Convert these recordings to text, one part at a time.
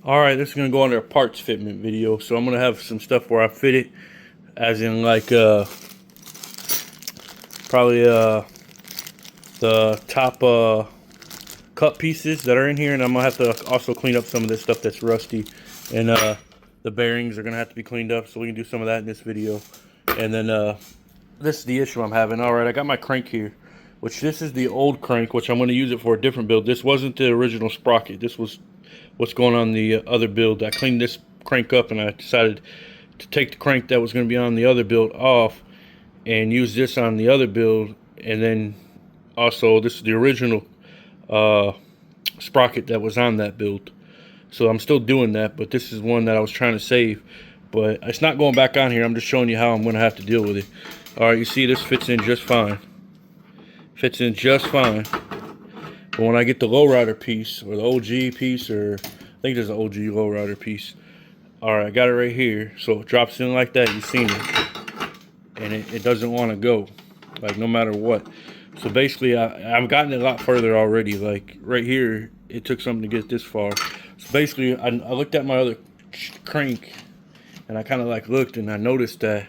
Alright, this is going to go under a parts fitment video. So I'm going to have some stuff where I fit it, as in like probably the top cut pieces that are in here, and I'm going to have to also clean up some of this stuff that's rusty, and the bearings are going to have to be cleaned up, so we can do some of that in this video. And then this is the issue I'm having. Alright, I got my crank here, which this is the old crank, which I'm going to use it for a different build. This wasn't the original sprocket. This was what's going on the other build. I cleaned this crank up, and I decided to take the crank that was going to be on the other build off and use this on the other build. And then also, this is the original sprocket that was on that build. So I'm still doing that, but this is one that I was trying to save. But it's not going back on here. I'm just showing you how I'm going to have to deal with it. Alright, you see this fits in just fine. Fits in just fine. But when I get the Lowrider piece, or the OG piece, or I think there's an OG Lowrider piece. Alright, I got it right here. So it drops in like that, you've seen it. And it doesn't want to go, like, no matter what. So basically, I've gotten it a lot further already. Like, right here, it took something to get this far. So basically, I looked at my other crank, and I kind of like looked, and I noticed that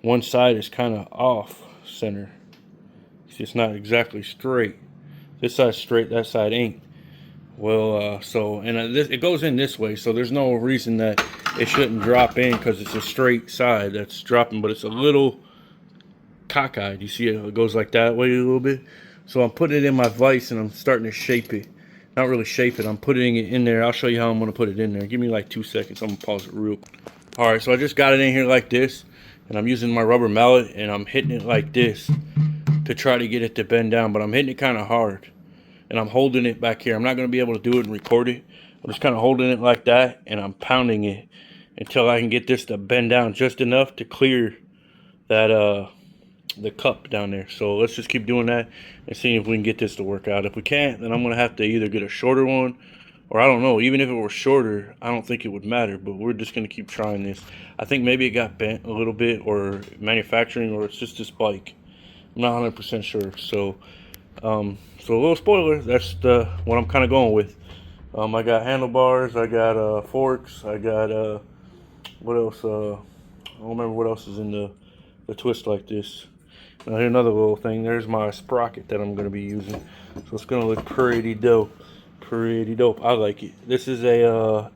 one side is kind of off center. It's not exactly straight. This side's straight, that side ain't. Well, it goes in this way, so there's no reason that it shouldn't drop in, because it's a straight side that's dropping, but it's a little cockeyed. You see it goes like that way a little bit. So I'm putting it in my vise, and I'm starting to shape it. Not really shape it, I'm putting it in there. I'll show you how I'm going to put it in there. Give me like 2 seconds. I'm going to pause it real quick. Alright, so I just got it in here like this, and I'm using my rubber mallet, and I'm hitting it like this to try to get it to bend down, but I'm hitting it kind of hard, and I'm holding it back here. I'm not going to be able to do it and record it. I'm just kind of holding it like that, and I'm pounding it until I can get this to bend down just enough to clear that the cup down there. So let's just keep doing that and see if we can get this to work out. If we can't, then I'm going to have to either get a shorter one, or I don't know. Even if it were shorter, I don't think it would matter, but we're just going to keep trying this. I think maybe it got bent a little bit, or manufacturing, or it's just this bike. I'm not 100% sure. So so a little spoiler, that's what I'm kind of going with. I got handlebars, I got forks, I got what else? I don't remember what else is in the twist like this. Now here's another little thing. There's my sprocket that I'm going to be using. So it's going to look pretty dope. Pretty dope. I like it. This is a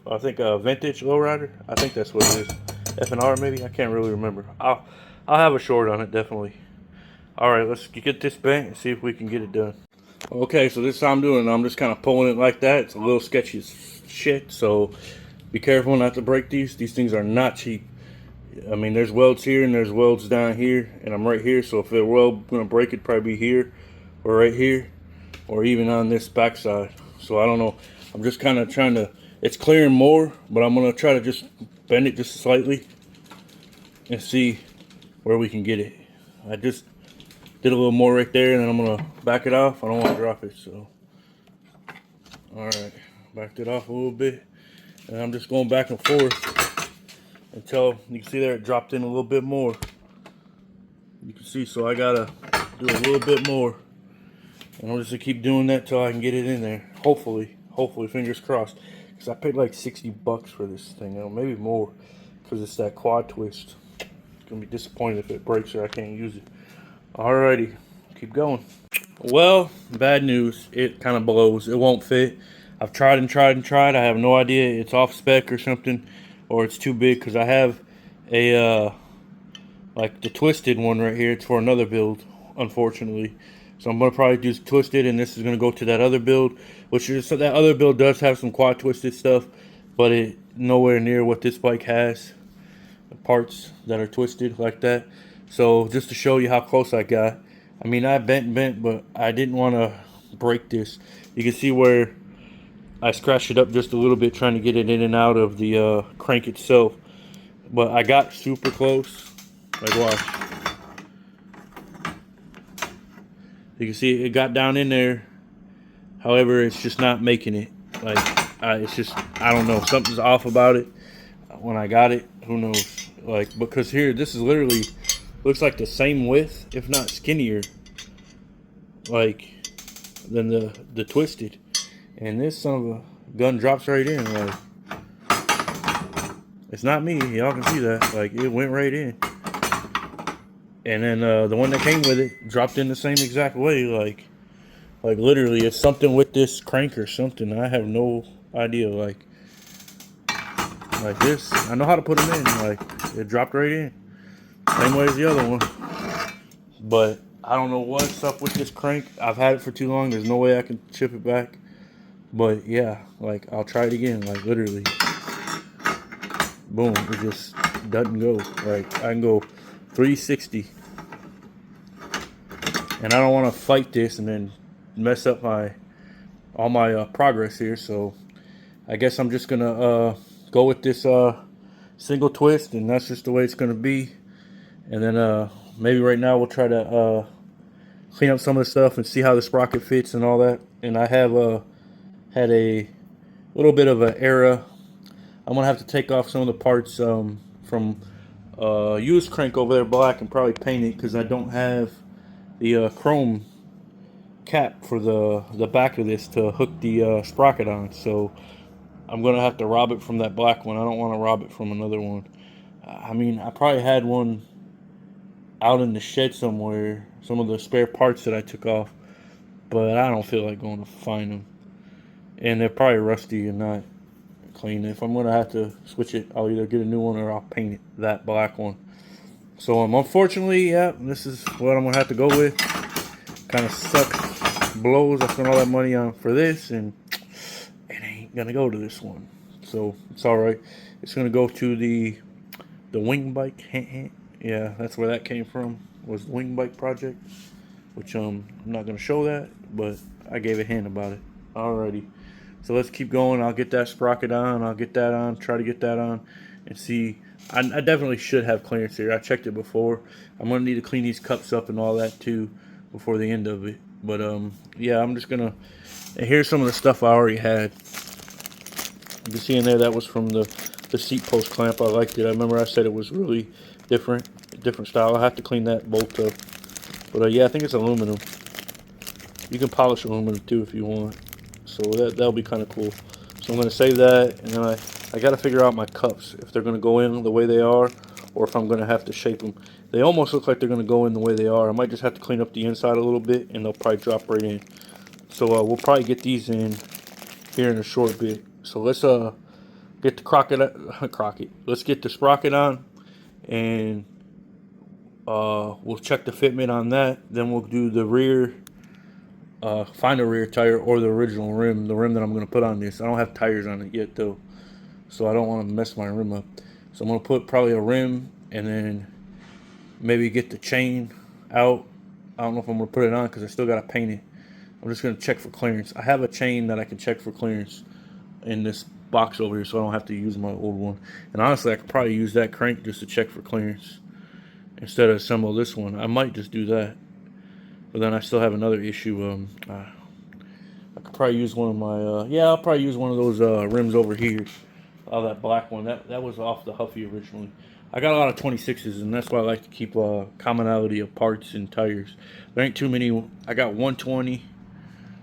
I think a vintage lowrider. I think that's what it is. F&R maybe. I can't really remember. I'll have a short on it definitely. Alright, let's get this bent and see if we can get it done. Okay, so this is how I'm doing it. I'm just kind of pulling it like that. It's a little sketchy as shit, so be careful not to break these. These things are not cheap. I mean, there's welds here and there's welds down here, and I'm right here, so if the weld gonna break, it'd probably be here or right here, or even on this backside. So I don't know. I'm just kind of trying to, it's clearing more, but I'm gonna try to just bend it just slightly and see where we can get it. I just did a little more right there, and then I'm gonna back it off. I don't want to drop it, so alright, backed it off a little bit, and I'm just going back and forth until you can see there it dropped in a little bit more. You can see, so I gotta do a little bit more, and I'm just gonna keep doing that till I can get it in there. Hopefully, fingers crossed, because I paid like 60 bucks for this thing, or maybe more, because it's that quad twist. It's gonna be disappointed if it breaks or I can't use it. Alrighty, keep going. Well, bad news. It kind of blows. It won't fit. I've tried and tried and tried. I have no idea. It's off spec or something, or it's too big, because I have a like the twisted one right here. It's for another build, unfortunately. So I'm gonna probably do twisted, and this is gonna go to that other build, which is, so that other build does have some quad twisted stuff, but it nowhere near what this bike has. The parts that are twisted like that. So just to show you how close I got, I mean, I bent, but I didn't want to break this. You can see where I scratched it up just a little bit trying to get it in and out of the crank itself. But I got super close. Like, watch. You can see it got down in there. However, it's just not making it. Like, it's just, I don't know. Something's off about it. When I got it, who knows? Like, because here, this is literally, looks like the same width, if not skinnier, like, than the twisted. And this son of a gun drops right in. Like, It's not me. Y'all can see that. Like, it went right in. And then the one that came with it dropped in the same exact way. Like literally, it's something with this crank or something. I have no idea. Like this. I know how to put them in. Like, it dropped right in. Same way as the other one. But I don't know what's up with this crank. I've had it for too long. There's no way I can chip it back. But yeah, like, I'll try it again. Like, literally. Boom. It just doesn't go. Like, I can go 360. And I don't want to fight this and then mess up all my progress here. So I guess I'm just gonna go with this single twist, and that's just the way it's gonna be. And then maybe right now we'll try to clean up some of the stuff and see how the sprocket fits and all that. And I have had a little bit of an error. I'm gonna have to take off some of the parts from used crank over there black and probably paint it, because I don't have the chrome cap for the back of this to hook the sprocket on. So I'm gonna have to rob it from that black one. I don't want to rob it from another one. I mean, I probably had one out in the shed somewhere, some of the spare parts that I took off, but I don't feel like going to find them. And they're probably rusty and not clean. If I'm gonna have to switch it, I'll either get a new one or I'll paint it, that black one. So unfortunately, yeah, this is what I'm gonna have to go with. Kind of sucks, blows. I spent all that money on for this, and it ain't gonna go to this one. So it's all right. It's gonna go to the wing bike. Yeah, that's where that came from. Was the wing bike project, which I'm not gonna show that, but I gave a hint about it. Alrighty. So let's keep going. I'll get that sprocket on. I'll get that on. Try to get that on, and see. I definitely should have clearance here. I checked it before. I'm gonna need to clean these cups up and all that too before the end of it. But yeah, I'm just gonna. And here's some of the stuff I already had. You can see in there that was from the seat post clamp. I liked it. I remember I said it was really different style. I have to clean that bolt up. But yeah, I think it's aluminum. You can polish aluminum too if you want. So that'll be kind of cool. So I'm gonna save that, and then I got to figure out my cups, if they're going to go in the way they are, or if I'm going to have to shape them. They almost look like they're going to go in the way they are. I might just have to clean up the inside a little bit, and they'll probably drop right in. So we'll probably get these in here in a short bit. So let's get the crocket. Let's get the sprocket on, and we'll check the fitment on that. Then we'll do the rear. Find a rear tire or the original rim, the rim that I'm going to put on this. I don't have tires on it yet though, so I don't want to mess my rim up. So I'm going to put probably a rim, and then maybe get the chain out. I don't know if I'm going to put it on because I still got to paint it. I'm just going to check for clearance. I have a chain that I can check for clearance in this box over here, so I don't have to use my old one. And honestly, I could probably use that crank just to check for clearance instead of assemble this one. I might just do that. But then I still have another issue. I could probably use one of my, yeah, I'll probably use one of those rims over here. That black one, that was off the Huffy originally. I got a lot of 26s, and that's why I like to keep commonality of parts and tires. There ain't too many. I got 120.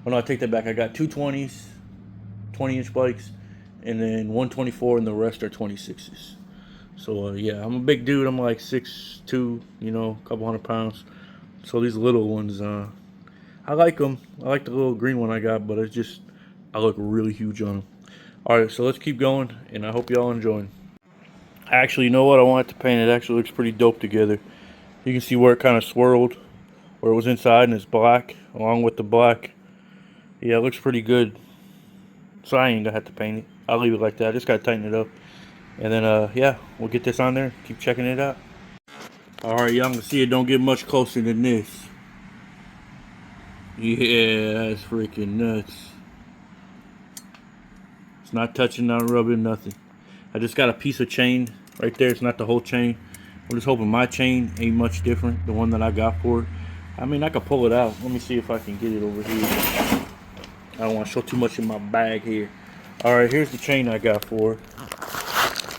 Oh no, I take that back. I got two 20s, 20-inch bikes, and then 124, and the rest are 26s. So yeah, I'm a big dude. I'm like 6'2", you know, a couple 100 pounds. So these little ones, I like them. I like the little green one I got, but it's just, I look really huge on them. Alright, so let's keep going, and I hope y'all enjoying. Actually, you know what? I want it to paint. It actually looks pretty dope together. You can see where it kind of swirled, where it was inside, and it's black, along with the black. Yeah, it looks pretty good. So I ain't gonna have to paint it. I'll leave it like that. I just gotta tighten it up. And then, yeah, we'll get this on there. Keep checking it out. Alright, y'all can see it don't get much closer than this. Yeah, that's freaking nuts. It's not touching, not rubbing, nothing. I just got a piece of chain right there. It's not the whole chain. I'm just hoping my chain ain't much different, the one that I got for it. I mean, I could pull it out. Let me see if I can get it over here. I don't want to show too much in my bag here. Alright, here's the chain I got for it.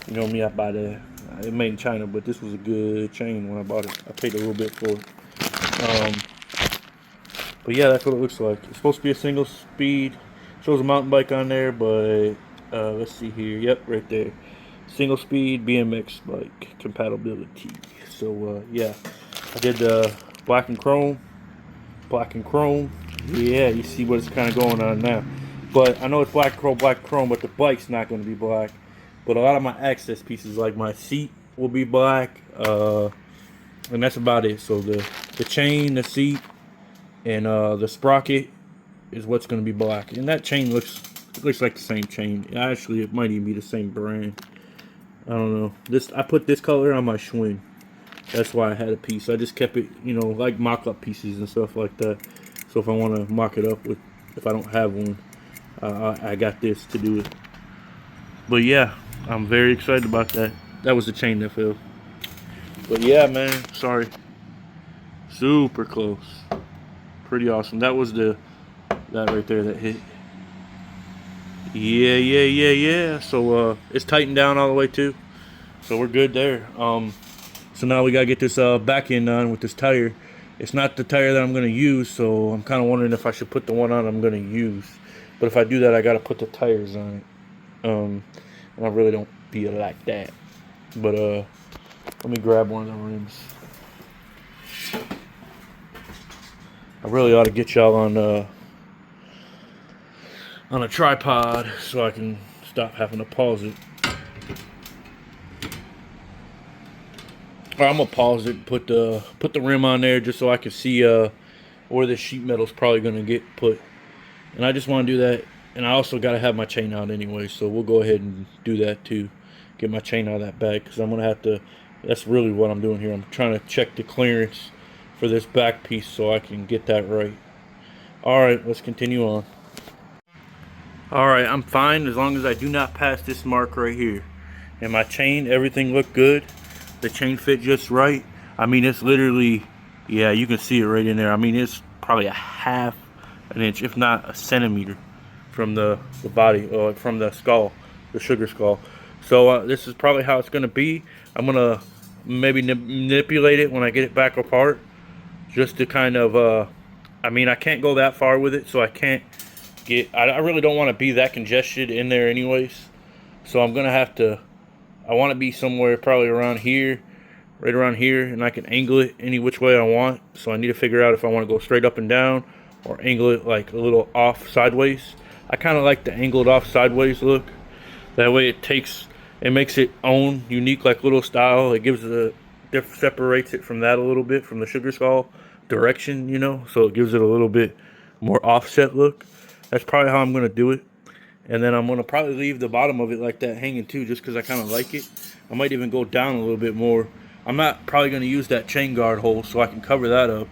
You know me, I buy that. It made in China, but this was a good chain when I bought it. I paid a little bit for it. But yeah, that's what it looks like. It's supposed to be a single speed. Shows a mountain bike on there, but let's see here. Yep, right there. single speed BMX bike compatibility. So yeah, I did the black and chrome. Black and chrome. Yeah, you see what's kind of going on now. But I know it's black chrome, but the bike's not going to be black. But a lot of my access pieces, like my seat, will be black. And that's about it. So the chain, the seat, and the sprocket is what's going to be black. And that chain looks like the same chain. Actually, it might even be the same brand. I don't know. I put this color on my Schwinn. That's why I had a piece. I just kept it, like mock-up pieces and stuff like that. So if I want to mock it up with, if I don't have one, I got this to do it. But yeah, I'm very excited about that. That was the chain that fell. But yeah, man, sorry. Super close. Pretty awesome. That was that right there that hit. Yeah. So it's tightened down all the way too. So we're good there. So now we gotta get this back end on with this tire. It's not the tire that I'm gonna use, so I'm kind of wondering if I should put the one on I'm gonna use. But if I do that, I gotta put the tires on it. And I really don't feel like that. But let me grab one of the rims. I really ought to get y'all on a tripod so I can stop having to pause it. Or I'm gonna pause it, put the rim on there just so I can see where the sheet metal's probably gonna get put. And I just want to do that. And I also got to have my chain out anyway, so we'll go ahead and do that too. Get my chain out of that bag because I'm gonna have to. That's really what I'm doing here. I'm trying to check the clearance for this back piece so I can get that right. All right, let's continue on. All right, I'm fine as long as I do not pass this mark right here. And my chain, everything looked good. The chain fit just right. I mean, it's literally, yeah, you can see it right in there. I mean, it's probably a half an inch, if not a centimeter, from the body, or from the skull, the sugar skull. So this is probably how it's gonna be. I'm gonna maybe manipulate it when I get it back apart, just to kind of, I mean, I can't go that far with it, so I can't I really don't want to be that congested in there anyways. So I'm gonna have to, I want to be somewhere probably around here, right around here, and I can angle it any which way I want. So I need to figure out if I want to go straight up and down or angle it like a little off sideways. I kind of like the angled off sideways look. That way it makes it own unique like little style. It gives separates it from that a little bit from the sugar skull direction, so it gives it a little bit more offset look. That's probably how I'm gonna do it. And then I'm gonna probably leave the bottom of it like that hanging too, just because I kind of like it. I might even go down a little bit more. I'm not probably gonna use that chain guard hole, so I can cover that up.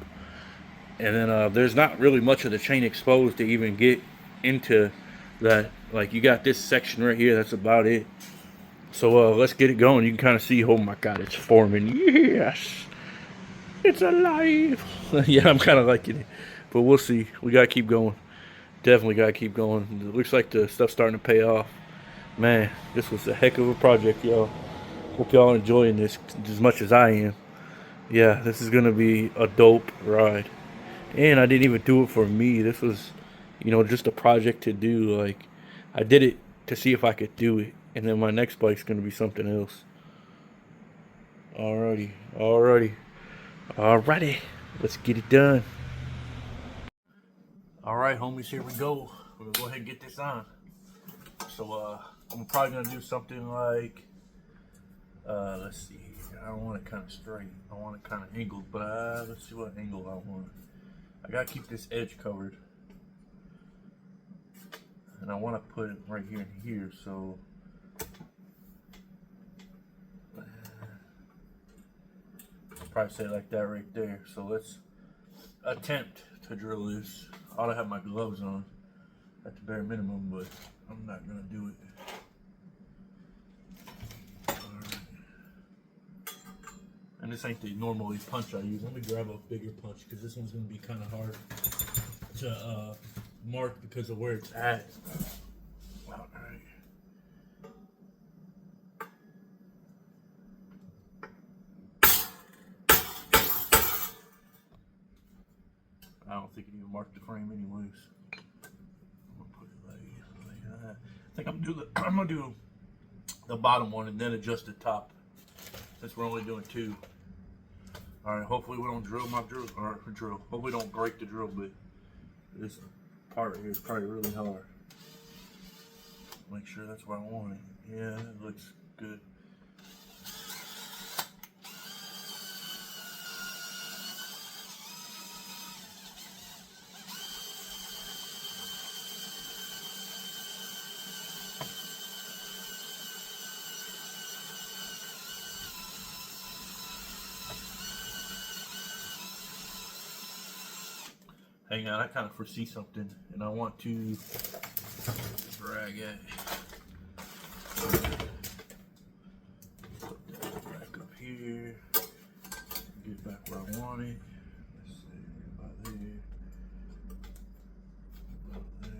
And then there's not really much of the chain exposed to even get into that. Like, you got this section right here, that's about it. So let's get it going. You can kind of see, oh my god, it's forming. Yes, it's alive. Yeah, I'm kind of liking it, but we'll see. We gotta keep going. Definitely gotta keep going. It looks like the stuff's starting to pay off. Man, this was a heck of a project, y'all. Hope y'all enjoying this as much as I am. Yeah, this is gonna be a dope ride. And I didn't even do it for me. This was, just a project to do. Like, I did it to see if I could do it. And then my next bike's gonna be something else. Alrighty. Let's get it done. Alright, homies, here we go. We're gonna go ahead and get this on. So I'm probably gonna do something like, let's see. I don't want it kind of straight. I want it kind of angled, but let's see what angle I want. I gotta keep this edge covered, and I want to put it right here and here. So I'll probably say like that right there. So let's attempt to drill this. I ought to have my gloves on at the bare minimum, but I'm not gonna do it. And this ain't the normally punch I use. Let me grab a bigger punch because this one's gonna be kind of hard to mark because of where it's at. All right. I don't think it even marked the frame anyways. I'm gonna put it like that. I think I'm gonna do the bottom one and then adjust the top, since we're only doing 2. All right, hopefully we don't drill my drill, or drill. Hopefully we don't break the drill bit. This part here is probably really hard. Make sure that's where I want it. Yeah, it looks good. Hang on, I kind of foresee something, and I want to drag it. Put that back up here. Get back where I want it. Let's see, about there. About there.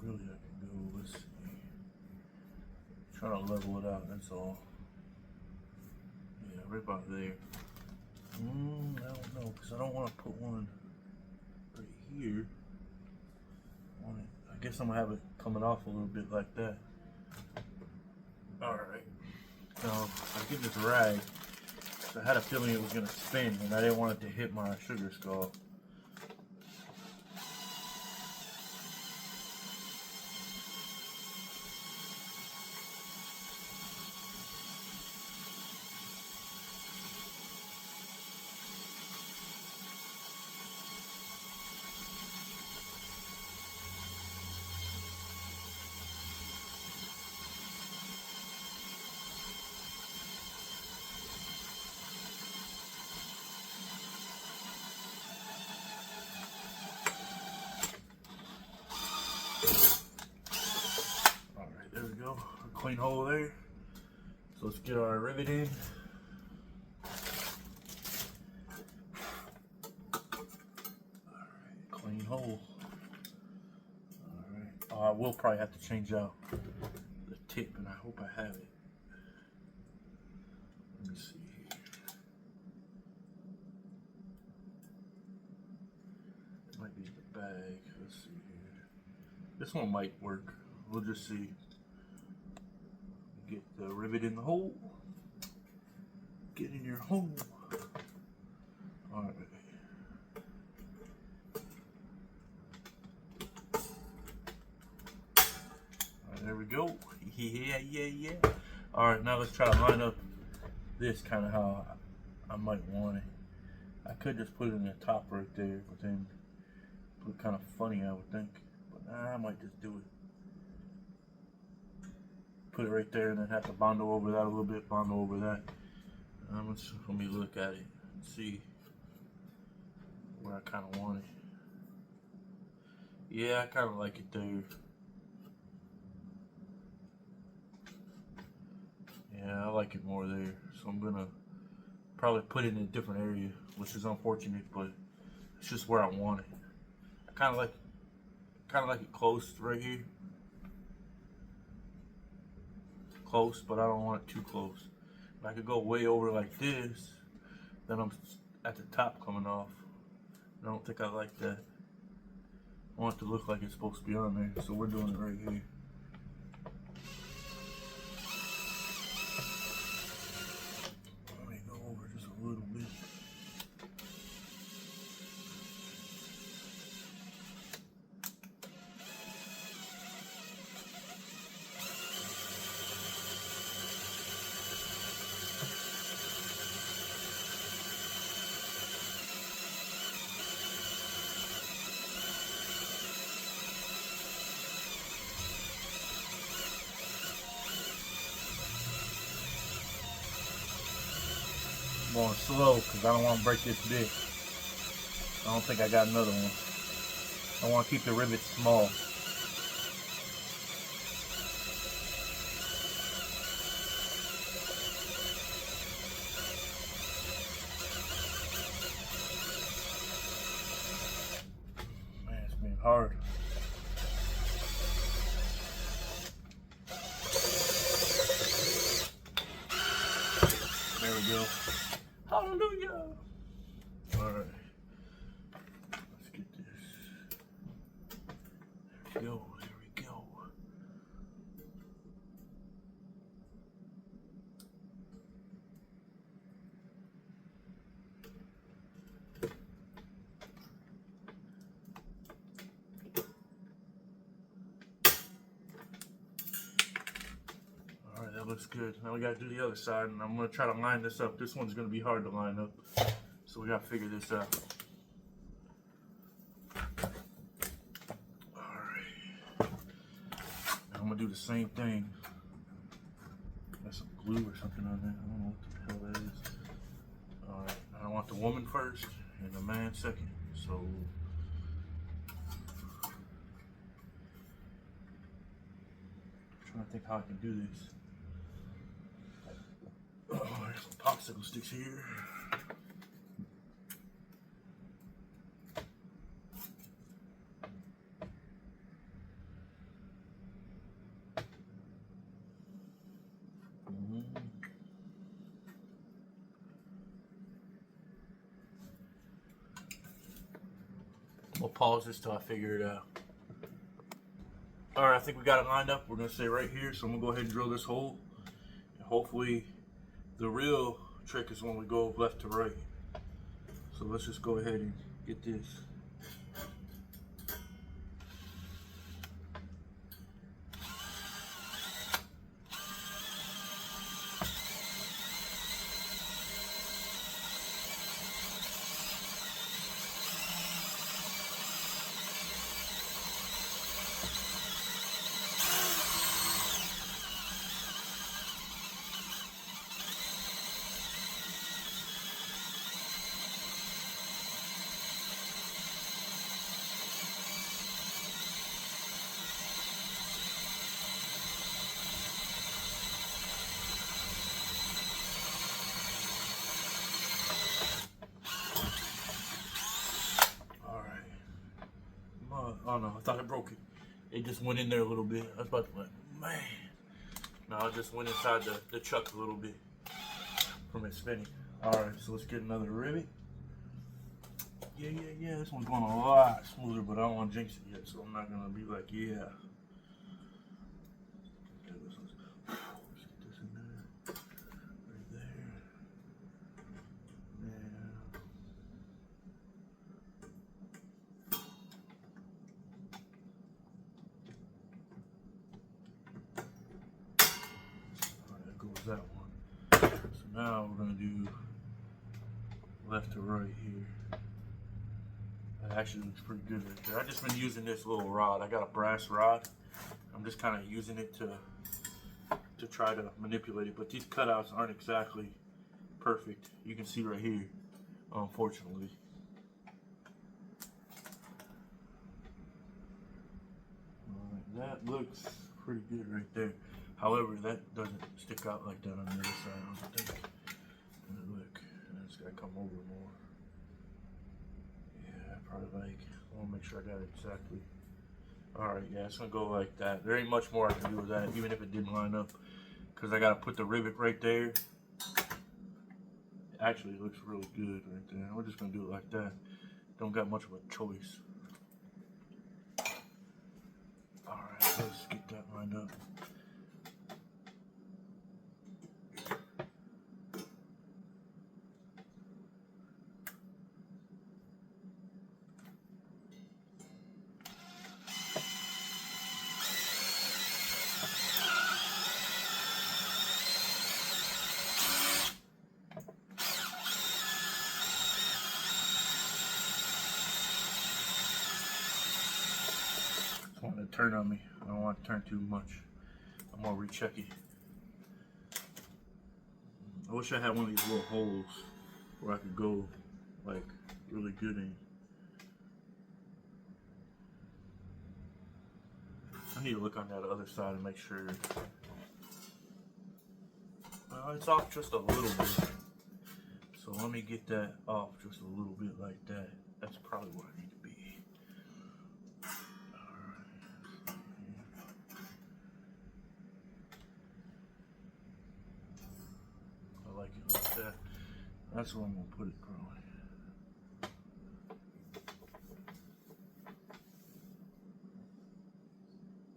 Really, I can go, let's see. Try to level it out, that's all. Yeah, right about there. I don't know, because I don't want to put one right here. I guess I'm going to have it coming off a little bit like that. Alright. Now, I get this rag. So I had a feeling it was going to spin, and I didn't want it to hit my sugar skull. Alright, there we go. A clean hole there. So let's get our rivet in. Alright, clean hole. Alright. I will probably have to change out the tip, and I hope I have it. Let me see here. It might be the bag. Let's see here. This one might work. We'll just see. Get the rivet in the hole. Get in your hole. Alright. Alright, there we go. Yeah. Alright, now let's try to line up this kind of how I might want it. I could just put it in the top right there, but then it look kind of funny, I would think. But I might just do it. Put it right there and then have to bondo over that a little bit, bondo over that. Let me look at it and see where I kind of want it. Yeah, I kind of like it there. Yeah, I like it more there. So I'm gonna probably put it in a different area, which is unfortunate, but it's just where I want it. I kind of like it close right here. Close, but I don't want it too close. If I could go way over like this, then I'm at the top coming off. I don't think I like that. I want it to look like it's supposed to be on there, so we're doing it right here. Let me go over just a little bit. I'm going slow because I don't want to break this bit. I don't think I got another one. I want to keep the rivets small. Man, it's been hard. Hallelujah. All right. Let's get this. There we go. There we go. All right, that looks good. Now we gotta do the other side, and I'm gonna try to line this up. This one's gonna be hard to line up, so we gotta figure this out. All right. Now I'm gonna do the same thing. Got some glue or something on there. I don't know what the hell that is. All right. I want the woman first and the man second. So. I'm trying to think how I can do this. Oh, there's some popsicle sticks here. We'll pause this till I figure it out. All right, I think we got it lined up. We're gonna stay right here, so I'm gonna go ahead and drill this hole. And hopefully, the real trick is when we go left to right. So let's just go ahead and get this. Oh no, I thought I broke it. It just went in there a little bit. I was about to like, man. No, I just went inside the chuck a little bit from it spinning. Alright, so let's get another rivet. Yeah. This one's going a lot smoother, but I don't want to jinx it yet, so I'm not going to be like, yeah. Let's get this in there. Right there. That one. So now we're going to do left to right here. That actually looks pretty good right there. I've just been using this little rod. I got a brass rod. I'm just kind of using it to try to manipulate it. But these cutouts aren't exactly perfect. You can see right here, unfortunately. That looks pretty good right there. However, that doesn't stick out like that on the other side, I don't think. Look, it's gotta come over more. Yeah, probably like, I wanna make sure I got it exactly. Alright, yeah, it's gonna go like that. There ain't much more I can do with that, even if it didn't line up. Because I gotta put the rivet right there. Actually, it looks really good right there. We're just gonna do it like that. Don't got much of a choice. Alright, let's get that lined up. Want to turn on me. I don't want to turn too much. I'm gonna recheck it. I wish I had one of these little holes where I could go like really good in. I need to look on that other side and make sure. It's off just a little bit. So let me get that off just a little bit like that. That's probably where I need to be. That's where I'm gonna put it, probably.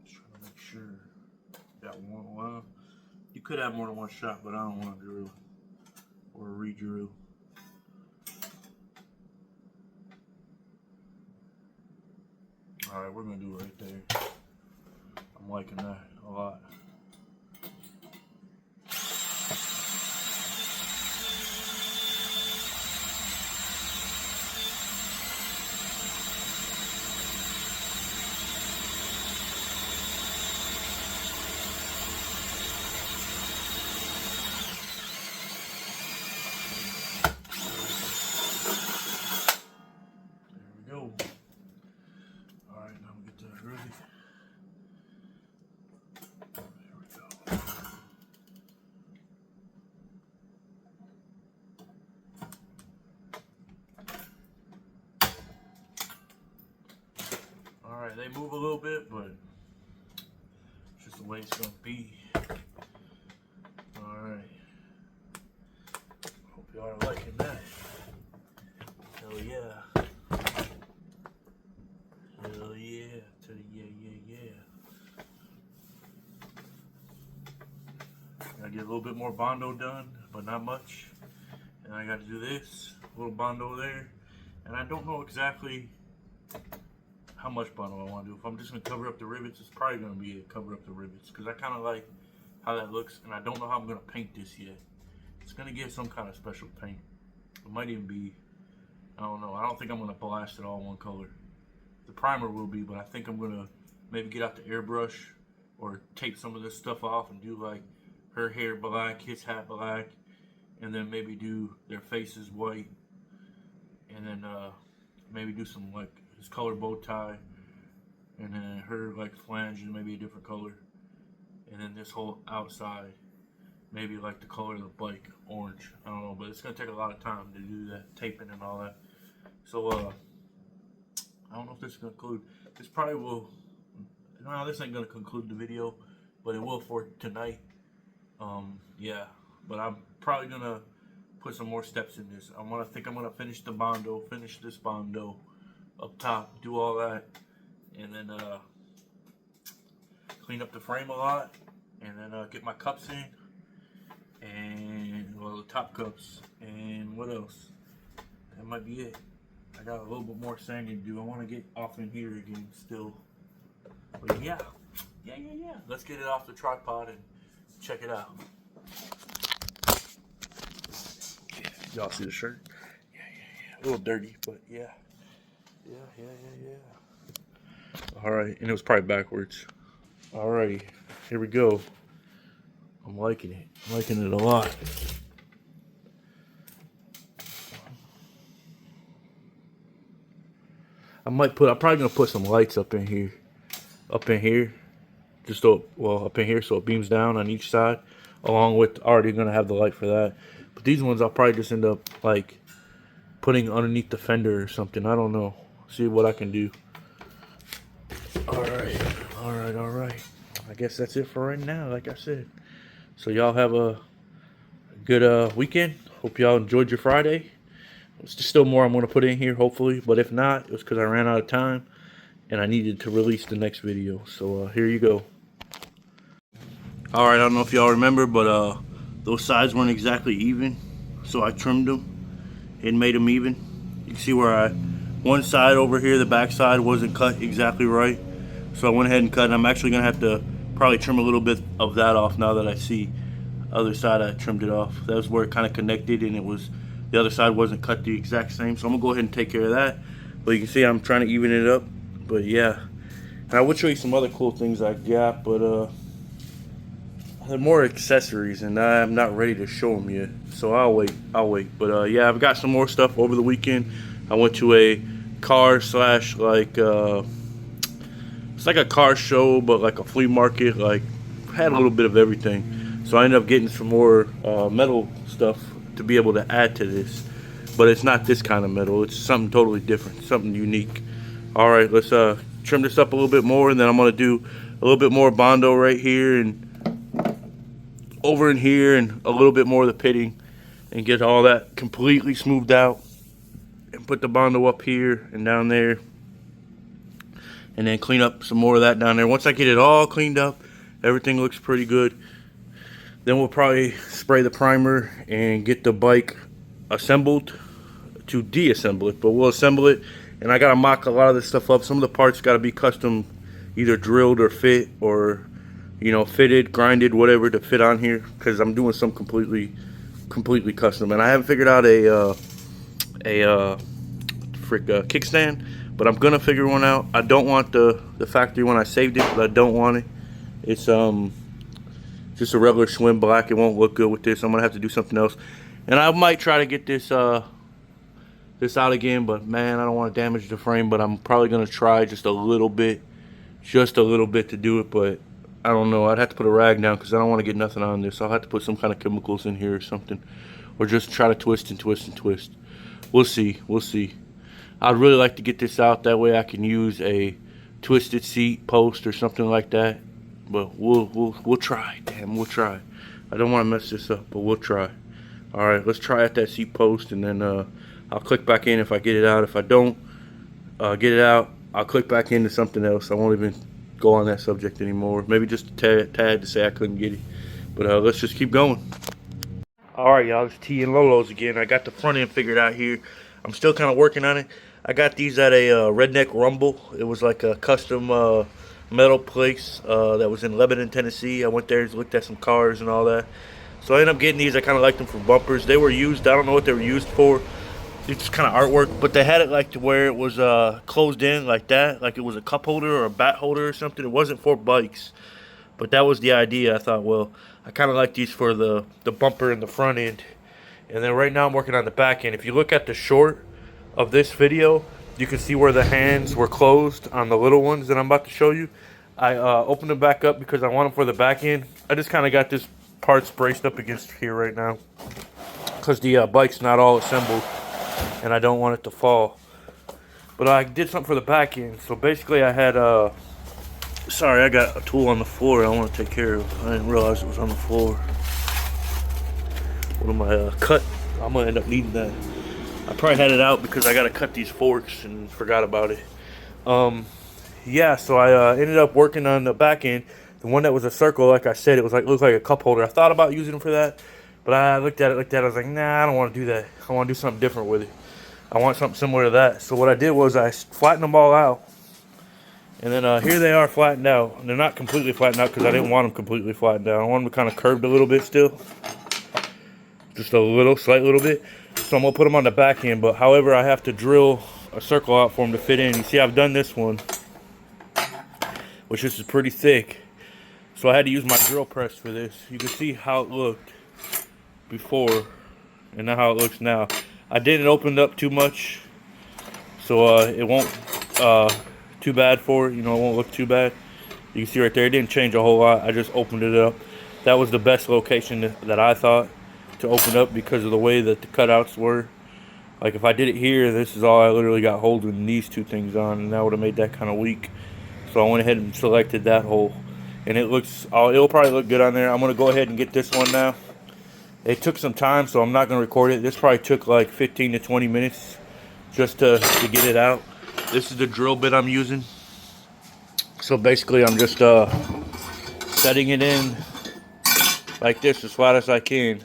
Just trying to make sure. Got one. Well, you could have more than one shot, but I don't want to drill or re-drill. All right, we're gonna do it right there. I'm liking that a lot. There we go. All right, now we get that ready. There we go. All right, they move a little bit, but it's just the way it's gonna be. All right. Hope y'all are liking that. Hell yeah. Hell yeah. To the yeah. Gotta get a little bit more Bondo done, but not much. And I gotta do this, a little Bondo there. And I don't know exactly how much Bondo I want to do. If I'm just gonna cover up the rivets, it's probably gonna be a cover up the rivets, because I kind of like how that looks, and I don't know how I'm gonna paint this yet. It's gonna get some kind of special paint. It might even be, I don't know. I don't think I'm gonna blast it all one color. The primer will be, but I think I'm gonna maybe get out the airbrush or take some of this stuff off and do like her hair black, his hat black, and then maybe do their faces white, and then maybe do some like his color bow tie, and then her like flange and maybe a different color, and then this whole outside maybe like the color of the bike, orange. I don't know, but it's gonna take a lot of time to do that taping and all that. So I don't know if this is gonna conclude. This probably will. No, this ain't gonna conclude the video, but it will for tonight. Yeah, but I'm probably gonna put some more steps in this. I'm gonna finish the Bondo, finish this Bondo up top, do all that, and then clean up the frame a lot, and then get my cups in, and well, the top cups, and what else? That might be it. I got a little bit more sanding to do. I want to get off in here again still, but yeah. Let's get it off the tripod and check it out. Y'all see the shirt? Yeah. A little dirty, but yeah. All right, and it was probably backwards. All right, here we go. I'm liking it. I'm liking it a lot. I'm probably gonna put some lights up in here, just so, well, up in here so it beams down on each side, along with already gonna have the light for that. But these ones I'll probably just end up like putting underneath the fender or something. I don't know. See what I can do. All right. I guess that's it for right now, like I said. So y'all have a good weekend. Hope y'all enjoyed your Friday. There's still more I'm going to put in here, hopefully. But if not, it was because I ran out of time and I needed to release the next video. So here you go. All right, I don't know if y'all remember, but those sides weren't exactly even. So I trimmed them and made them even. You can see where one side over here, the back side, wasn't cut exactly right. So I went ahead and cut, and I'm actually going to have to probably trim a little bit of that off now that I see the other side. I trimmed it off. That was where it kind of connected, and it was, the other side wasn't cut the exact same. So I'm going to go ahead and take care of that. But you can see I'm trying to even it up. But yeah, and I would show you some other cool things I got, but they're more accessories, and I'm not ready to show them yet. So I'll wait. But yeah, I've got some more stuff over the weekend. I went to a car slash like it's like a car show, but like a flea market. Like had a little bit of everything. So I ended up getting some more metal stuff to be able to add to this. But it's not this kind of metal. It's something totally different, something unique. All right, let's trim this up a little bit more, and then I'm gonna do a little bit more Bondo right here and over in here, and a little bit more of the pitting, and get all that completely smoothed out, and put the Bondo up here and down there, and then clean up some more of that down there. Once I get it all cleaned up, everything looks pretty good, then we'll probably spray the primer and get the bike assembled to deassemble it. But we'll assemble it, and I gotta mock a lot of this stuff up. Some of the parts gotta be custom, either drilled or fit, or fitted, grinded, whatever, to fit on here, because I'm doing some completely custom. And I haven't figured out a kickstand, but I'm gonna figure one out. I don't want the factory one. I saved it, but I don't want it. It's just a regular swim black. It won't look good with this. I'm gonna have to do something else, and I might try to get this this out again, but man, I don't want to damage the frame. But I'm probably gonna try just a little bit to do it. But I don't know. I'd have to put a rag down because I don't want to get nothing on this. I'll have to put some kind of chemicals in here or something, or just try to twist and twist and twist. We'll see. We'll see. I'd really like to get this out. That way I can use a twisted seat post or something like that. But we'll try. Damn, we'll try. I don't want to mess this up, but we'll try. All right, let's try at that seat post, and then I'll click back in if I get it out. If I don't get it out, I'll click back into something else. I won't even go on that subject anymore. Maybe just a tad to say I couldn't get it. But let's just keep going. All right, y'all. It's T and Lolo's again. I got the front end figured out here. I'm still kind of working on it. I got these at a Redneck Rumble. It was like a custom metal place that was in Lebanon, Tennessee. I went there and looked at some cars and all that. So I ended up getting these. I kind of liked them for bumpers. They were used. I don't know what they were used for. It's kind of artwork, but they had it like to where it was closed in like that, like it was a cup holder or a bat holder or something. It wasn't for bikes, but that was the idea. I thought, well, I kind of like these for the bumper and the front end. And then right now I'm working on the back end. If you look at the short of this video, you can see where the hands were closed on the little ones that I'm about to show you. I opened them back up because I want them for the back end. I just kind of got this parts braced up against here right now because the bike's not all assembled and I don't want it to fall. But I did something for the back end. So basically I had sorry, I got a tool on the floor I want to take care of. I didn't realize it was on the floor. What am I cut? I'm gonna end up needing that. I probably had it out because I gotta cut these forks and forgot about it. Yeah, so I ended up working on the back end. The one that was a circle, like I said, it looked like a cup holder. I thought about using them for that, but I looked at it, I was like, nah, I don't want to do that. I want to do something different with it. I want something similar to that. So what I did was I flattened them all out, and then here they are flattened out. And they're not completely flattened out because I didn't want them completely flattened out. I want them kind of curved a little bit still, just a little, slight little bit. So I'm gonna put them on the back end, but however, I have to drill a circle out for them to fit in. You see, I've done this one, which this is pretty thick. So I had to use my drill press for this. You can see how it looked before and now how it looks now. I didn't open it up too much, so it won't too bad for it. It won't look too bad. You can see right there, it didn't change a whole lot. I just opened it up. That was the best location that I thought to open up because of the way that the cutouts were. Like if I did it here, this is all I literally got holding these two things on, and that would have made that kind of weak. So I went ahead and selected that hole, and it'll probably look good on there. I'm gonna go ahead and get this one now. It took some time, so I'm not gonna record it. This probably took like 15 to 20 minutes just to get it out. This is the drill bit I'm using. So basically I'm just setting it in like this as flat as I can.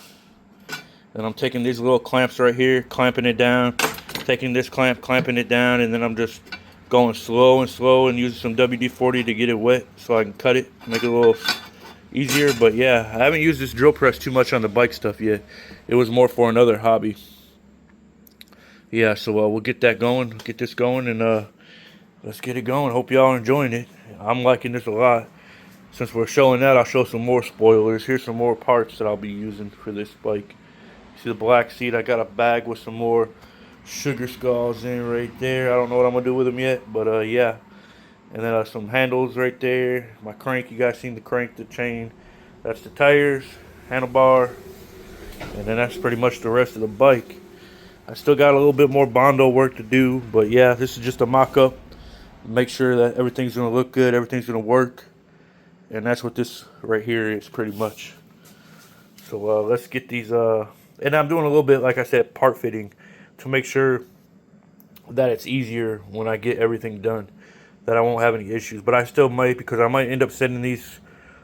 And I'm taking these little clamps right here, clamping it down, taking this clamp, clamping it down, and then I'm just going slow and using some WD-40 to get it wet so I can cut it, make it a little easier. But yeah, I haven't used this drill press too much on the bike stuff yet. It was more for another hobby. Yeah, so we'll get that going, get this going, and let's get it going. Hope y'all are enjoying it. I'm liking this a lot. Since we're showing that, I'll show some more spoilers. Here's some more parts that I'll be using for this bike. See the black seat? I got a bag with some more sugar skulls in right there. I don't know what I'm gonna do with them yet, but yeah. And then some handles right there. My crank, you guys seen the crank, the chain. That's the tires, handlebar, and then that's pretty much the rest of the bike. I still got a little bit more Bondo work to do, but yeah, this is just a mock-up. Make sure that everything's gonna look good, everything's gonna work, and that's what this right here is pretty much. So let's get these And I'm doing a little bit, like I said, part fitting to make sure that it's easier when I get everything done, that I won't have any issues. But I still might, because I might end up sending these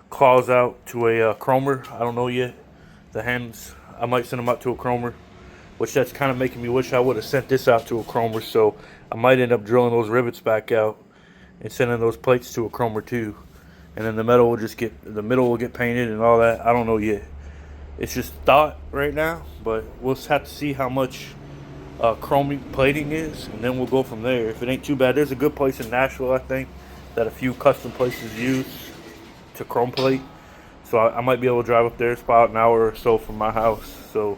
claws out to a chromer. I don't know yet. The hands, I might send them out to a chromer, which that's kind of making me wish I would have sent this out to a chromer. So I might end up drilling those rivets back out and sending those plates to a chromer too. And then the middle will get painted and all that. I don't know yet. It's just thought right now, but we'll have to see how much chrome plating is, and then we'll go from there. If it ain't too bad, there's a good place in Nashville, I think, that a few custom places use to chrome plate. So I might be able to drive up there. It's about an hour or so from my house. So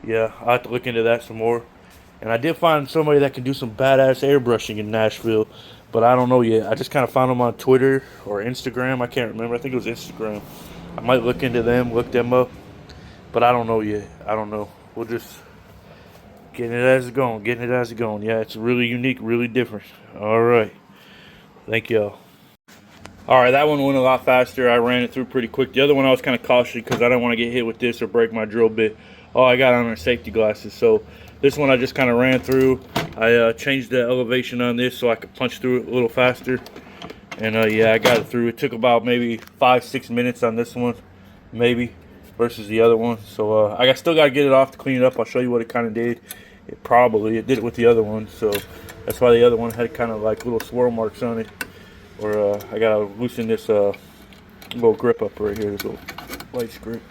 yeah, I'll have to look into that some more. And I did find somebody that can do some badass airbrushing in Nashville, but I don't know yet. I just kind of found them on Twitter or Instagram. I can't remember. I think it was Instagram. I might look into them, look them up, but I don't know yet. I don't know. We'll just getting it as it's going. Getting it as it's going. Yeah, it's really unique, really different. All right. Thank y'all. All right, that one went a lot faster. I ran it through pretty quick. The other one I was kind of cautious because I don't want to get hit with this or break my drill bit. Oh, I got on our safety glasses. So this one I just kind of ran through. I changed the elevation on this so I could punch through it a little faster. And yeah, I got it through. It took about maybe 5-6 minutes on this one, maybe, versus the other one. So I still got to get it off to clean it up. I'll show you what it kind of did. It did it with the other one. So that's why the other one had kind of like little swirl marks on it. Or I got to loosen this little grip up right here, this little vice grip.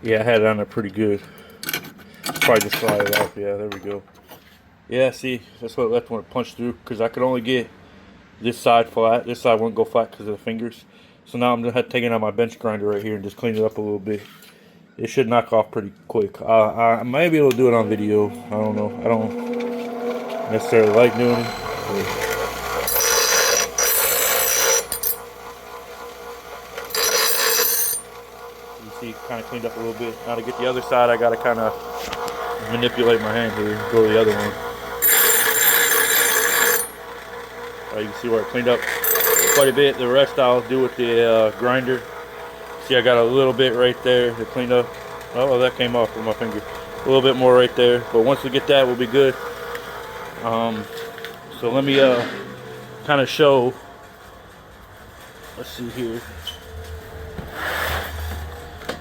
Yeah, I had it on there pretty good. Probably just slide it off. Yeah, there we go. Yeah, see, that's what it left when it punched through, because I could only get this side flat. This side wouldn't go flat because of the fingers. So now I'm going to have to take it on my bench grinder right here and just clean it up a little bit. It should knock off pretty quick. I might be able to do it on video. I don't know. I don't necessarily like doing it. You see, kind of cleaned up a little bit. Now to get the other side, I got to kind of manipulate my hand here and go to the other one. You can see where I cleaned up quite a bit. The rest I'll do with the grinder. See, I got a little bit right there to clean up. Oh, that came off with my finger. A little bit more right there. But once we get that, we'll be good. So let me kind of show. Let's see here.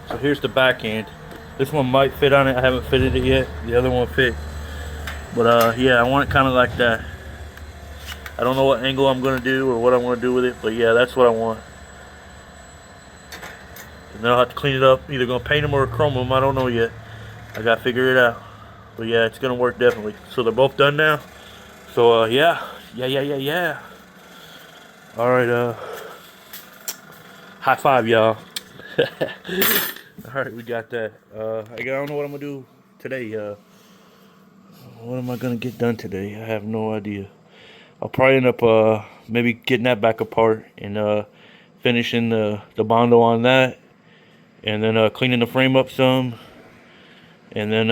So here's the back end. This one might fit on it. I haven't fitted it yet. The other one fit. But yeah, I want it kind of like that. I don't know what angle I'm going to do or what I want to do with it. But yeah, that's what I want. And then I'll have to clean it up. Either going to paint them or chrome them. I don't know yet. I got to figure it out. But yeah, it's going to work definitely. So they're both done now. So yeah. All right, high five, y'all. All right, we got that. I don't know what I'm going to do today. What am I going to get done today? I have no idea. I'll probably end up maybe getting that back apart and finishing the Bondo on that. And then cleaning the frame up some. And then,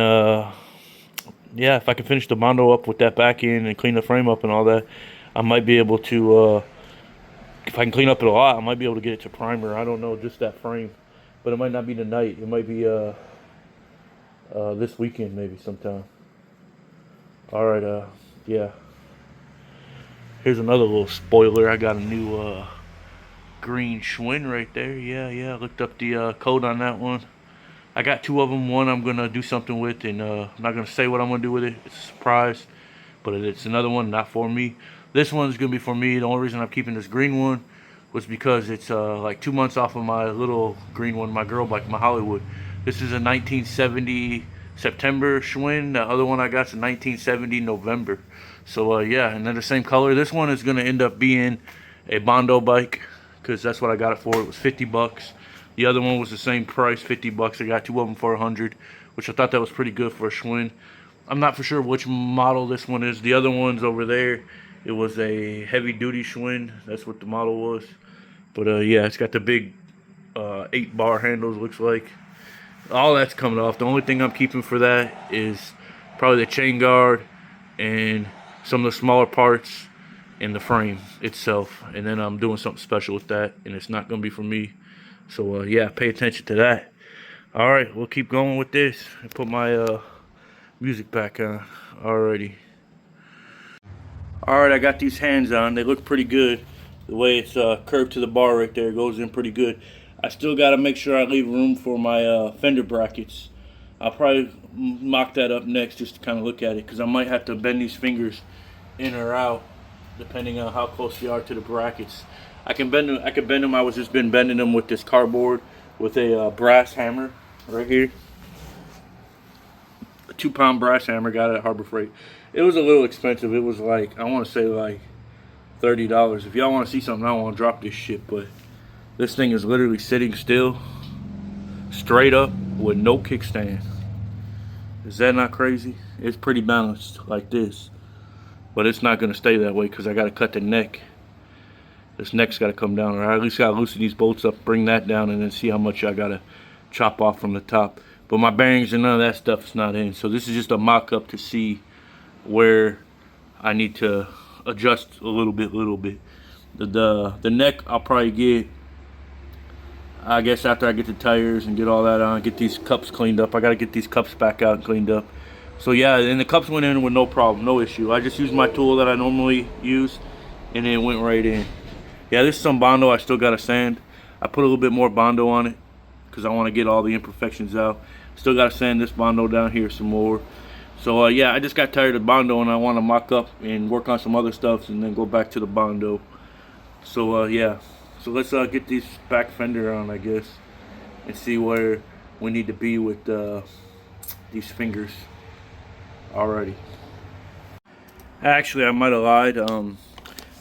yeah, if I can finish the Bondo up with that back end and clean the frame up and all that, I might be able to, if I can clean up it a lot, I might be able to get it to primer. I don't know, just that frame. But it might not be tonight. It might be this weekend maybe sometime. All right, yeah. Here's another little spoiler. I got a new green Schwinn right there. Yeah. Looked up the code on that one. I got two of them. One I'm going to do something with, and I'm not going to say what I'm going to do with it. It's a surprise. But it's another one, not for me. This one's going to be for me. The only reason I'm keeping this green one was because it's like 2 months off of my little green one, my girl bike, my Hollywood. This is a 1970 September Schwinn. The other one I got is a 1970 November. So yeah, and they're the same color. This one is going to end up being a Bondo bike because that's what I got it for. It was 50 bucks. The other one was the same price, 50 bucks. I got two of them for 100, which I thought that was pretty good for a Schwinn. I'm not for sure which model this one is. The other one's over there. It was a heavy duty Schwinn. That's what the model was. But yeah, it's got the big 8-bar handles, looks like. All that's coming off. The only thing I'm keeping for that is probably the chain guard and some of the smaller parts in the frame itself, and then I'm doing something special with that, and it's not gonna be for me. So yeah, pay attention to that. All right, we'll keep going with this and put my music back on. Alrighty. All right, I got these hands on. They look pretty good. The way it's curved to the bar right there goes in pretty good. I still got to make sure I leave room for my fender brackets. I'll probably mock that up next just to kind of look at it, because I might have to bend these fingers in or out depending on how close they are to the brackets. I can bend them. I was just been bending them with this cardboard with a brass hammer right here. A 2-pound brass hammer, got it at Harbor Freight. It was a little expensive. It was like, I want to say like $30. If y'all want to see something, I don't want to drop this shit, but this thing is literally sitting still, straight up, with no kickstand. Is that not crazy? It's pretty balanced like this, but it's not going to stay that way because I got to cut the neck. This neck's got to come down, or I at least got to loosen these bolts up, bring that down, and then see how much I got to chop off from the top. But my bearings and none of that stuff is not in, so this is just a mock-up to see where I need to adjust a little bit. The neck I'll probably get, I guess, after I get the tires and get all that on, get these cups cleaned up. I got to get these cups back out and cleaned up. So yeah, and the cups went in with no problem, no issue. I just used my tool that I normally use, and it went right in. Yeah, this is some Bondo I still got to sand. I put a little bit more Bondo on it because I want to get all the imperfections out. Still got to sand this Bondo down here some more. So yeah, I just got tired of Bondo and I want to mock up and work on some other stuff and then go back to the Bondo. So yeah, so let's get this back fender on, I guess, and see where we need to be with these fingers. Alrighty. Actually, I might have lied.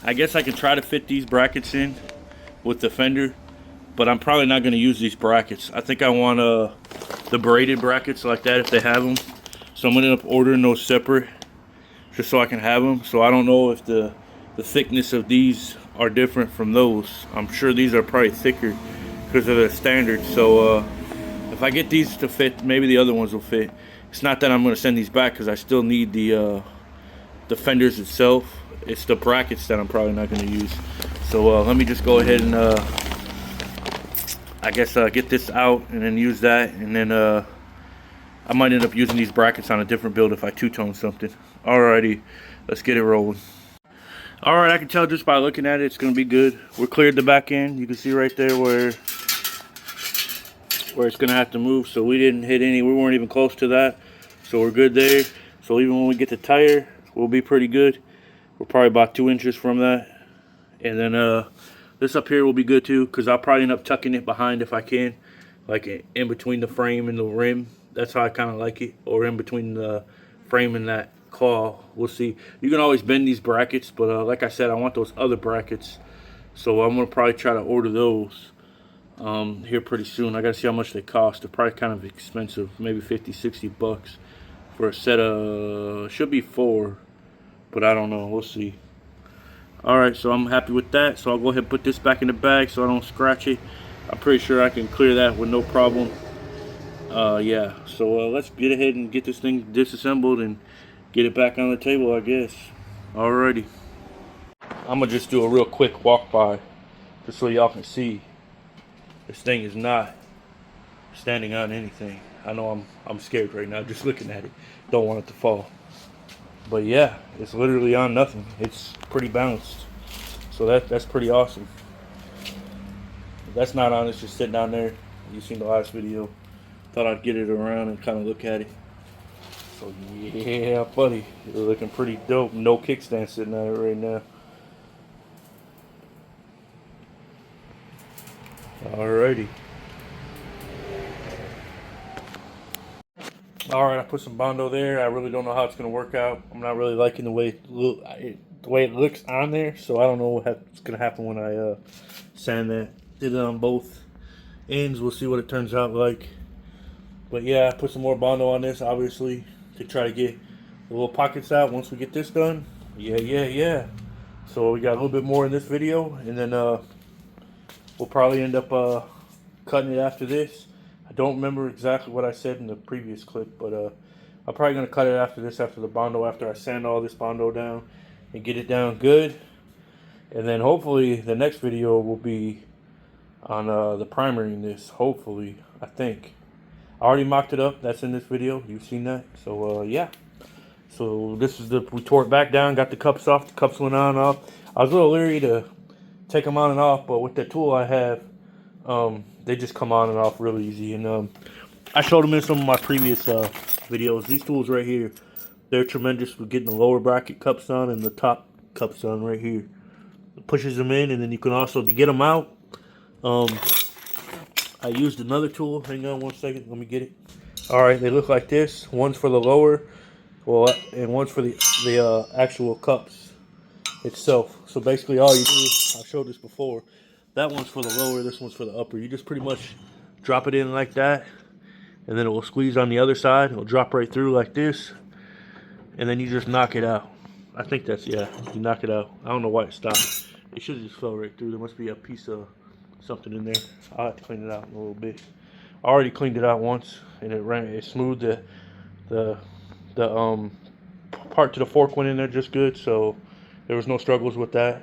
I guess I can try to fit these brackets in with the fender, but I'm probably not going to use these brackets. I think I want the braided brackets like that if they have them. So I'm going to end up ordering those separate just so I can have them. So I don't know if the thickness of these are different from those. I'm sure these are probably thicker because of the standard. So if I get these to fit, maybe the other ones will fit. It's not that I'm going to send these back because I still need the fenders itself. It's the brackets that I'm probably not going to use. So let me just go ahead and I guess get this out and then use that, and then I might end up using these brackets on a different build if I two-tone something. Alrighty, let's get it rolling. Alright, I can tell just by looking at it, it's going to be good. We're cleared the back end. You can see right there where it's going to have to move. So we didn't hit any, we weren't even close to that. So we're good there. So even when we get the tire, we'll be pretty good. We're probably about 2 inches from that. And then this up here will be good too, because I'll probably end up tucking it behind if I can. Like in between the frame and the rim. That's how I kind of like it. Or in between the frame and that claw. We'll see. You can always bend these brackets, but like I said, I want those other brackets. So I'm going to probably try to order those here pretty soon. I got to see how much they cost. They're probably kind of expensive. Maybe 50, 60 bucks for a set of, should be 4. But I don't know. We'll see. Alright, so I'm happy with that. So I'll go ahead and put this back in the bag so I don't scratch it. I'm pretty sure I can clear that with no problem. Yeah, so let's get ahead and get this thing disassembled and get it back on the table, I guess. Alrighty. I'm going to just do a real quick walk by just so y'all can see. This thing is not standing on anything. I know I'm scared right now just looking at it. Don't want it to fall. But yeah, it's literally on nothing. It's pretty balanced. So that's pretty awesome. If that's not on, it's just sitting down there. You've seen the last video. Thought I'd get it around and kind of look at it. So yeah, buddy, it's looking pretty dope. No kickstand sitting on it right now. Alrighty. Alright, I put some Bondo there. I really don't know how it's going to work out. I'm not really liking the way it looks on there, so I don't know what's going to happen when I sand that. Did it on both ends. We'll see what it turns out like. But yeah, I put some more Bondo on this, obviously, to try to get the little pockets out once we get this done. Yeah. So we got a little bit more in this video, and then we'll probably end up cutting it after this. I don't remember exactly what I said in the previous clip, but I'm probably gonna cut it after this, after the Bondo, after I sand all this Bondo down and get it down good. And then hopefully the next video will be on the primering this. Hopefully, I think. I already mocked it up. That's in this video. You've seen that. So yeah. So this is we tore it back down, got the cups off. The cups went on and off. I was a little leery to take them on and off, but with the tool I have, they just come on and off real easy. And I showed them in some of my previous videos. These tools right here, they're tremendous for getting the lower bracket cups on and the top cups on right here. It pushes them in, and then you can also, to get them out, I used another tool. Hang on one second, let me get it. All right, they look like this. One's for the lower, well, and one's for the actual cups itself. So basically all you do, I showed this before, that one's for the lower, this one's for the upper. You just pretty much drop it in like that, and then it will squeeze on the other side. It'll drop right through like this, and then you just knock it out. I think that's, yeah, you knock it out. I don't know why it stopped. It should have just fell right through. There must be a piece of something in there. I'll have to clean it out in a little bit. I already cleaned it out once, and it smoothed the part to the fork went in there just good, so there was no struggles with that.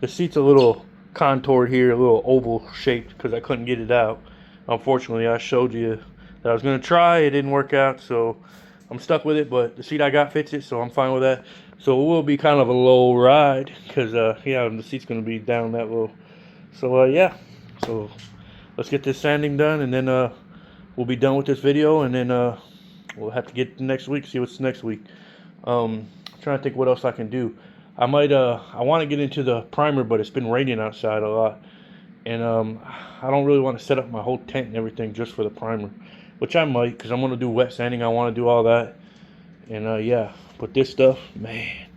The seat's a little contoured here, a little oval shaped, because I couldn't get it out. Unfortunately, I showed you that I was going to try. It didn't work out, so I'm stuck with it, but the seat I got fits it, so I'm fine with that. So it will be kind of a low ride, because yeah, the seat's going to be down that low. So yeah, so let's get this sanding done, and then we'll be done with this video, and then we'll have to get next week, see what's next week. Trying to think what else I can do. I might I want to get into the primer, but it's been raining outside a lot, and I don't really want to set up my whole tent and everything just for the primer, which I might, because I'm going to do wet sanding. I want to do all that, and yeah, but this stuff, man,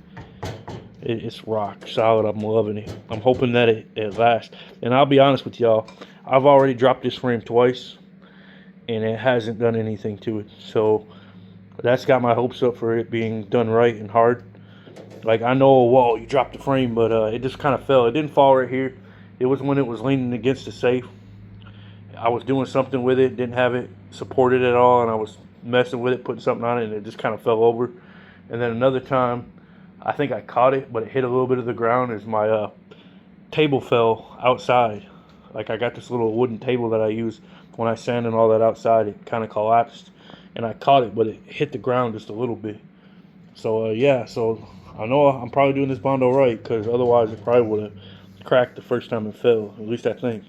it's rock solid. I'm loving it. I'm hoping that it lasts. And I'll be honest with y'all, I've already dropped this frame twice, and it hasn't done anything to it. So that's got my hopes up for it being done right and hard. Like, I know, whoa, you dropped the frame, but it just kind of fell. It didn't fall right here. It was when it was leaning against the safe. I was doing something with it, didn't have it supported at all, and I was messing with it, putting something on it, and it just kind of fell over. And then another time, I think I caught it, but it hit a little bit of the ground as my table fell outside. Like, I got this little wooden table that I use when I sand and all that outside. It kind of collapsed, and I caught it, but it hit the ground just a little bit. So yeah, so I know I'm probably doing this Bondo right, because otherwise it probably would have cracked the first time it fell. At least I think.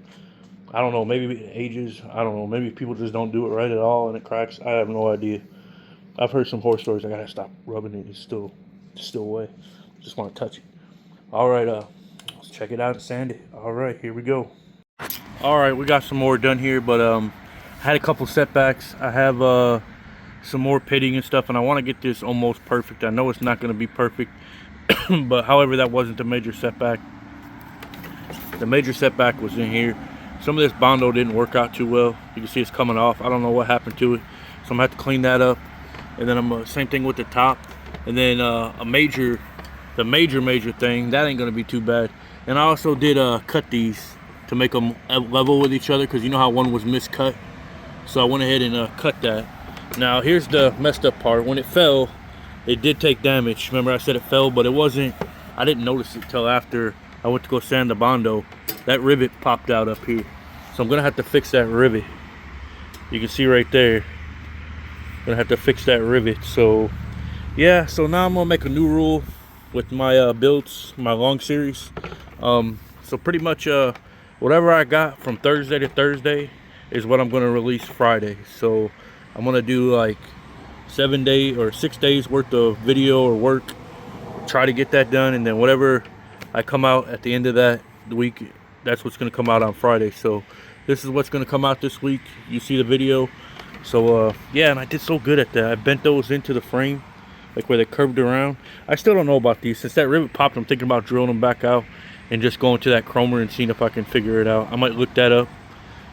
I don't know, maybe it ages. I don't know, maybe people just don't do it right at all and it cracks. I have no idea. I've heard some horror stories. I gotta stop rubbing it. It's still wet. Just want to touch it. All right, let's check it out and sand it. All right, here we go. All right, we got some more done here, but I had a couple setbacks. I have some more pitting and stuff, and I want to get this almost perfect. I know it's not going to be perfect, but however, that wasn't the major setback. The major setback was in here. Some of this Bondo didn't work out too well. You can see it's coming off. I don't know what happened to it, so I'm gonna have to clean that up. And then I'm same thing with the top. And then the major thing, that ain't gonna be too bad. And I also did cut these to make them level with each other, because you know how one was miscut. So I went ahead and cut that. Now here's the messed up part. When it fell, it did take damage. Remember I said it fell, but it wasn't. I didn't notice it till after I went to go sand the Bondo. That rivet popped out up here, so I'm gonna have to fix that rivet. You can see right there. Gonna have to fix that rivet. So yeah, so now I'm gonna make a new rule with my builds, my long series. So pretty much whatever I got from Thursday to Thursday is what I'm gonna release Friday. So I'm gonna do like 7 days or 6 days worth of video or work, try to get that done, and then whatever I come out at the end of that week, that's what's gonna come out on Friday. So this is what's gonna come out this week. You see the video. So yeah, and I did so good at that. I bent those into the frame, like where they curved around. I still don't know about these. Since that rivet popped, I'm thinking about drilling them back out and just going to that chromer and seeing if I can figure it out. I might look that up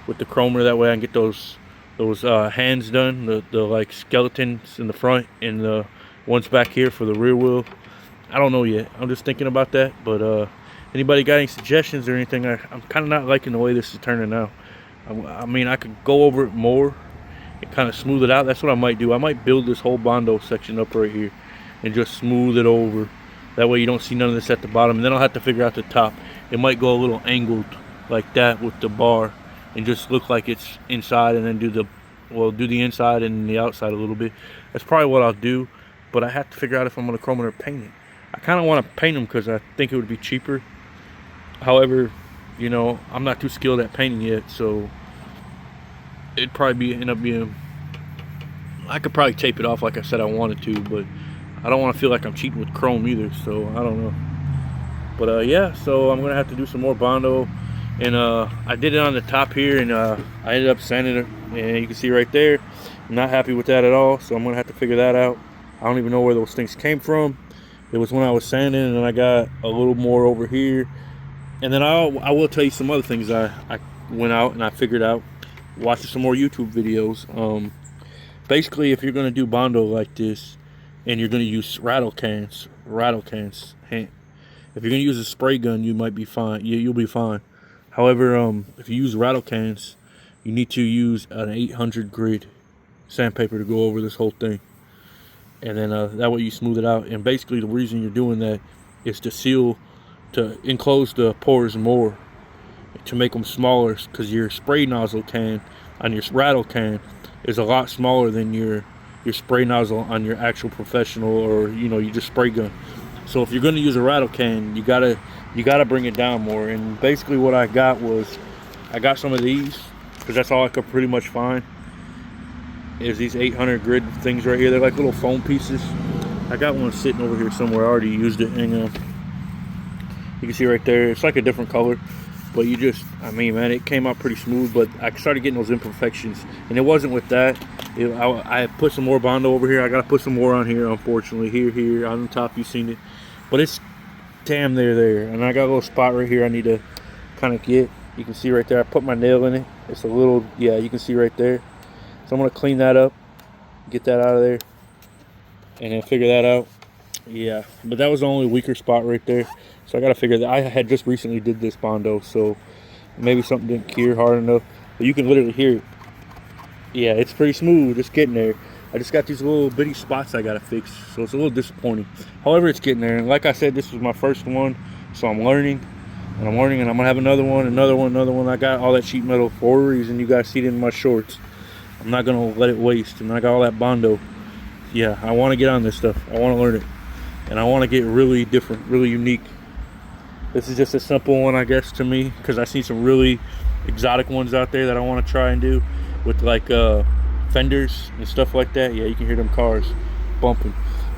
with the chromer. That way I can get those hands done, the like skeletons in the front and the ones back here for the rear wheel. I don't know yet. I'm just thinking about that. But anybody got any suggestions or anything? I'm kind of not liking the way this is turning out. I mean, I could go over it more and kind of smooth it out. That's what I might do. I might build this whole Bondo section up right here and just smooth it over. That way you don't see none of this at the bottom, and then I'll have to figure out the top. It might go a little angled like that with the bar and just look like it's inside, and then do the inside and the outside a little bit. That's probably what I'll do, but I have to figure out if I'm going to chrome it or paint it. I kind of want to paint them because I think it would be cheaper. However, you know, I'm not too skilled at painting yet, so it'd probably end up being, I could probably tape it off like I said I wanted to, but I don't want to feel like I'm cheating with chrome either, so I don't know. But yeah, so I'm gonna have to do some more Bondo, and I did it on the top here, and I ended up sanding it, and you can see right there, I'm not happy with that at all, so I'm gonna have to figure that out. I don't even know where those things came from. It was when I was sanding, and then I got a little more over here, and then I will tell you some other things I went out and I figured out watching some more YouTube videos. Basically, if you're gonna do Bondo like this, and you're going to use rattle cans. If you're going to use a spray gun, you might be fine. You'll be fine. However, if you use rattle cans, you need to use an 800 grit sandpaper to go over this whole thing. And then that way you smooth it out. And basically the reason you're doing that is to enclose the pores more, to make them smaller, because your spray nozzle can on your rattle can is a lot smaller than your spray nozzle on your actual professional, or you know, you just spray gun. So if you're going to use a rattle can, you gotta bring it down more. And basically what I got was, I got some of these because that's all I could pretty much find, is these 800 grit things right here. They're like little foam pieces. I got one sitting over here somewhere. I already used it, and you can see right there, it's like a different color, but I mean, man, it came out pretty smooth. But I started getting those imperfections, and it wasn't with that. I put some more Bondo over here. I gotta put some more on here, unfortunately. Here on the top, you've seen it, but it's damn there. And I got a little spot right here I need to kind of get. You can see right there, I put my nail in it. It's a little, yeah, you can see right there. So I'm gonna clean that up, get that out of there, and then figure that out. Yeah, but that was the only weaker spot right there. So I gotta figure that. I had just recently did this Bondo, so maybe something didn't cure hard enough. But you can literally hear it. Yeah, it's pretty smooth. It's getting there. I just got these little bitty spots I gotta fix, so it's a little disappointing. However, it's getting there. And like I said, this was my first one, so I'm learning, and I'm gonna have another one. I got all that sheet metal for a reason. You guys see it in my shorts. I'm not gonna let it waste. And I got all that Bondo. Yeah, I want to get on this stuff. I want to learn it, and I want to get really different, really unique. This is just a simple one, I guess, to me, because I see some really exotic ones out there that I want to try and do, with like fenders and stuff like that. Yeah, you can hear them cars bumping.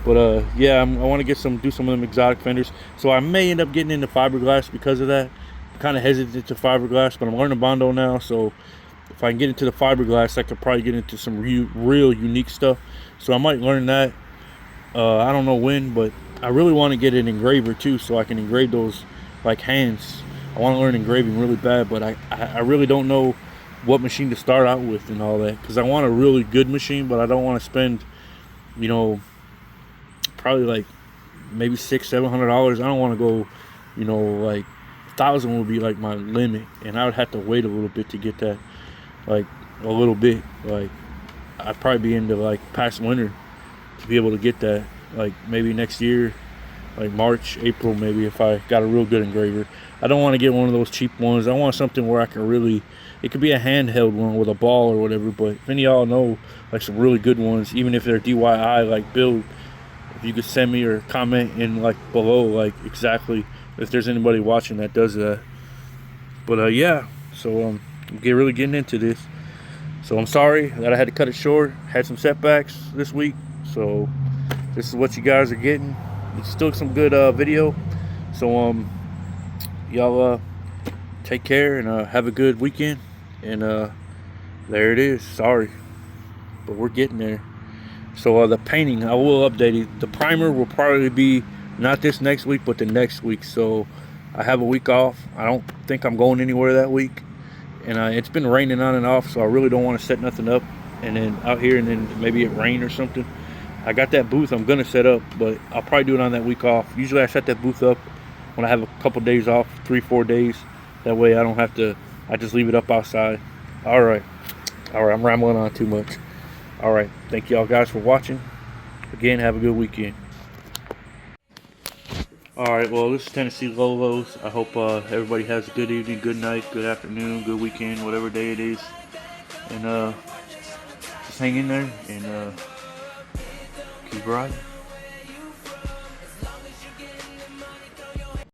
But yeah, I want to do some of them exotic fenders. So I may end up getting into fiberglass because of that. I'm kind of hesitant to fiberglass, but I'm learning Bondo now, so if I can get into the fiberglass, I could probably get into some real unique stuff. So I might learn that. I don't know when, but I really want to get an engraver too, so I can engrave those like hands. I want to learn engraving really bad, but I really don't know what machine to start out with and all that, because I want a really good machine, but I don't want to spend, you know, probably like maybe $600-700. I don't want to go, you know, like 1,000 would be like my limit, and I would have to wait a little bit to get that, like a little bit. Like I'd probably be into like past winter to be able to get that, like maybe next year, like March, April maybe, if I got a real good engraver. I don't want to get one of those cheap ones. I want something where I can really, it could be a handheld one with a ball or whatever, but if any of y'all know like some really good ones, even if they're DIY like build, if you could send me or comment in like below, like exactly if there's anybody watching that does that. But yeah, so really getting into this. So I'm sorry that I had to cut it short. Had some setbacks this week, so this is what you guys are getting. It's still some good video. So y'all take care and have a good weekend. And there it is. Sorry, but we're getting there. So the painting, I will update it. The primer will probably be not this next week, but the next week. So I have a week off. I don't think I'm going anywhere that week, and it's been raining on and off, so I really don't want to set nothing up and then out here and then maybe it rain or something. I got that booth I'm gonna set up, but I'll probably do it on that week off. Usually I set that booth up when I have a couple days off, 3-4 days. That way I don't have to, I just leave it up outside. All right, I'm rambling on too much. Alright, thank y'all guys for watching. Again, have a good weekend. Alright, well, this is Tennessee Lolos. I hope everybody has a good evening, good night, good afternoon, good weekend, whatever day it is. And just hang in there and keep riding.